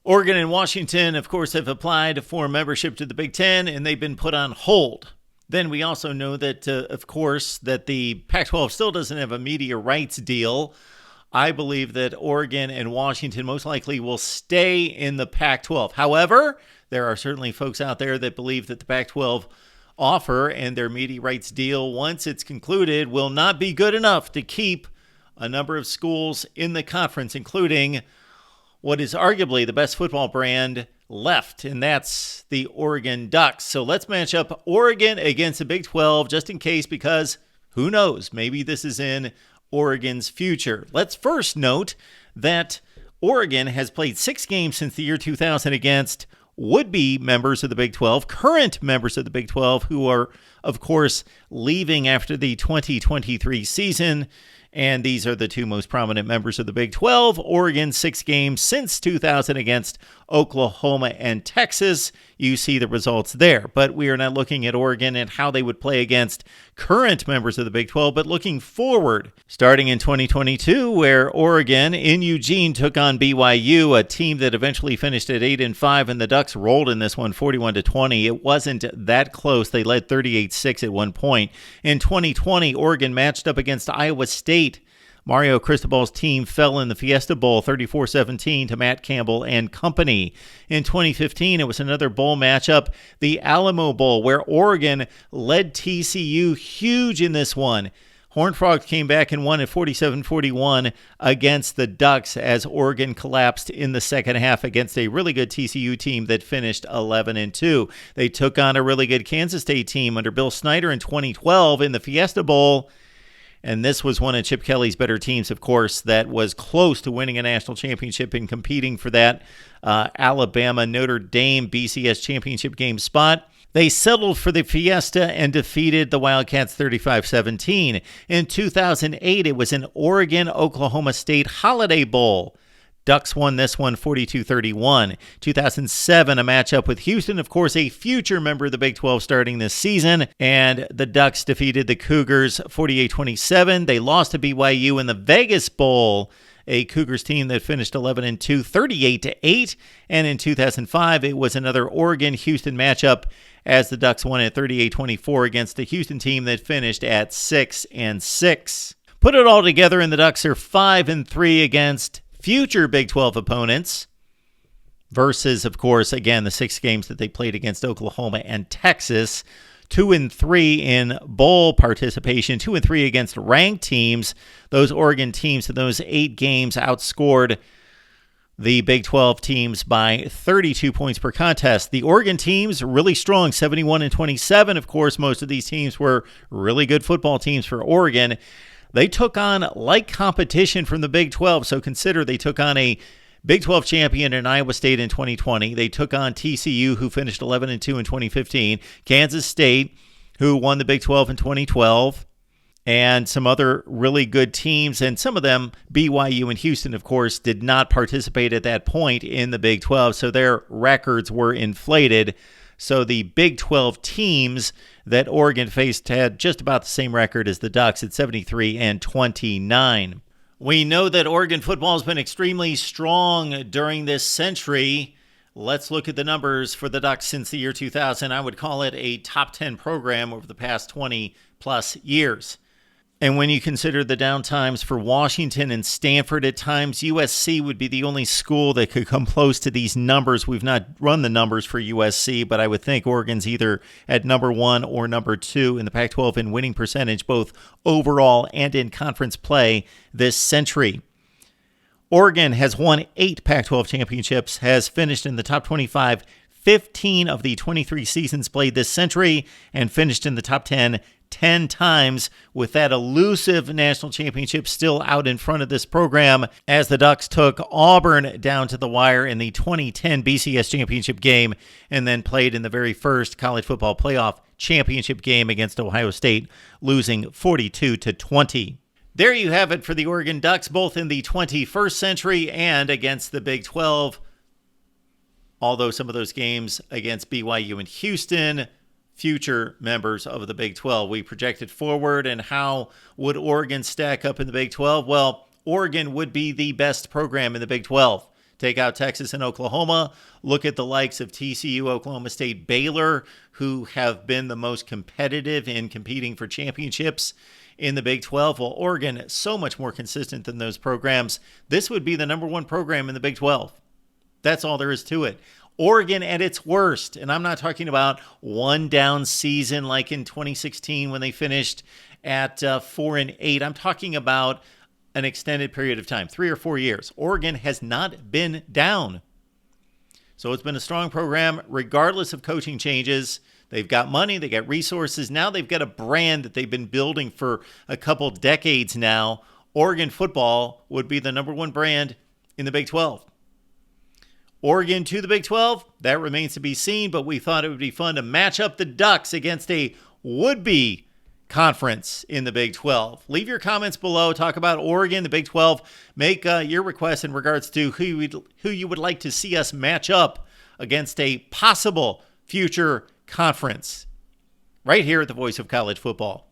Oregon and Washington, of course, have applied for membership to the Big Ten, and they've been put on hold. Then we also know that, of course, that the Pac-12 still doesn't have a media rights deal. I believe that Oregon and Washington most likely will stay in the Pac-12. However, there are certainly folks out there that believe that the Pac-12 offer and their media rights deal, once it's concluded, will not be good enough to keep a number of schools in the conference, including what is arguably the best football brand left, and that's the Oregon Ducks. So let's match up Oregon against the Big 12 just in case, because who knows, maybe this is in Oregon's future. Let's first note that Oregon has played 6 games since the year 2000 against would-be members of the Big 12, current members of the Big 12, who are, of course, leaving after the 2023 season. And these are the 2 most prominent members of the Big 12. Oregon, 6 games since 2000 against Oklahoma and Texas. You see the results there. But we are not looking at Oregon and how they would play against current members of the Big 12, but looking forward, starting in 2022, where Oregon in Eugene took on BYU, a team that eventually finished at 8-5, and the Ducks rolled in this one 41-20. It wasn't that close. They led 38-6 at one point. In 2020, Oregon matched up against Iowa State. Mario Cristobal's team fell in the Fiesta Bowl 34-17 to Matt Campbell and company. In 2015, it was another bowl matchup, the Alamo Bowl, where Oregon led TCU huge in this one. Horned Frogs came back and won at 47-41 against the Ducks as Oregon collapsed in the second half against a really good TCU team that finished 11-2. They took on a really good Kansas State team under Bill Snyder in 2012 in the Fiesta Bowl. And this was one of Chip Kelly's better teams, of course, that was close to winning a national championship and competing for that Alabama-Notre Dame BCS championship game spot. They settled for the Fiesta and defeated the Wildcats 35-17. In 2008, it was an Oregon-Oklahoma State Holiday Bowl. Ducks won this one 42-31. 2007, a matchup with Houston, of course, a future member of the Big 12 starting this season, and the Ducks defeated the Cougars 48-27. They lost to BYU in the Vegas Bowl, a Cougars team that finished 11-2, 38-8. And in 2005, it was another Oregon-Houston matchup as the Ducks won at 38-24 against a Houston team that finished at 6-6. Put it all together, and the Ducks are 5-3 against future Big 12 opponents versus, of course, again, the 6 games that they played against Oklahoma and Texas. 2-3 in bowl participation, 2-3 against ranked teams. Those Oregon teams in those 8 games outscored the Big 12 teams by 32 points per contest. The Oregon teams really strong, 71-27. Of course, most of these teams were really good football teams for Oregon. They took on light competition from the Big 12, so consider they took on a Big 12 champion in Iowa State in 2020. They took on TCU, who finished 11-2 in 2015, Kansas State, who won the Big 12 in 2012, and some other really good teams, and some of them, BYU and Houston, of course, did not participate at that point in the Big 12, so their records were inflated. So the Big 12 teams that Oregon faced had just about the same record as the Ducks at 73-29. We know that Oregon football has been extremely strong during this century. Let's look at the numbers for the Ducks since the year 2000. I would call it a top 10 program over the past 20-plus years. And when you consider the downtimes for Washington and Stanford at times, USC would be the only school that could come close to these numbers. We've not run the numbers for USC, but I would think Oregon's either at number 1 or number 2 in the Pac-12 in winning percentage, both overall and in conference play this century. Oregon has won 8 Pac-12 championships, has finished in the top 25 15 of the 23 seasons played this century, and finished in the top 10 times, with that elusive national championship still out in front of this program as the Ducks took Auburn down to the wire in the 2010 BCS championship game and then played in the very first college football playoff championship game against Ohio State, losing 42-20. There you have it for the Oregon Ducks, both in the 21st century and against the Big 12. Although some of those games against BYU and Houston, future members of the Big 12. We projected forward, and how would Oregon stack up in the Big 12? Well, Oregon would be the best program in the Big 12. Take out Texas and Oklahoma. Look at the likes of TCU, Oklahoma State, Baylor, who have been the most competitive in competing for championships in the Big 12. Well, Oregon is so much more consistent than those programs. This would be the number one program in the Big 12. That's all there is to it. Oregon at its worst, and I'm not talking about one down season like in 2016 when they finished at 4-8. I'm talking about an extended period of time, 3 or 4 years. Oregon has not been down. So it's been a strong program regardless of coaching changes. They've got money, they got resources. Now they've got a brand that they've been building for a couple decades now. Oregon football would be the number one brand in the Big 12. Oregon to the Big 12, that remains to be seen, but we thought it would be fun to match up the Ducks against a would-be conference in the Big 12. Leave your comments below. Talk about Oregon, the Big 12. Make your requests in regards to who you would like to see us match up against a possible future conference right here at the Voice of College Football.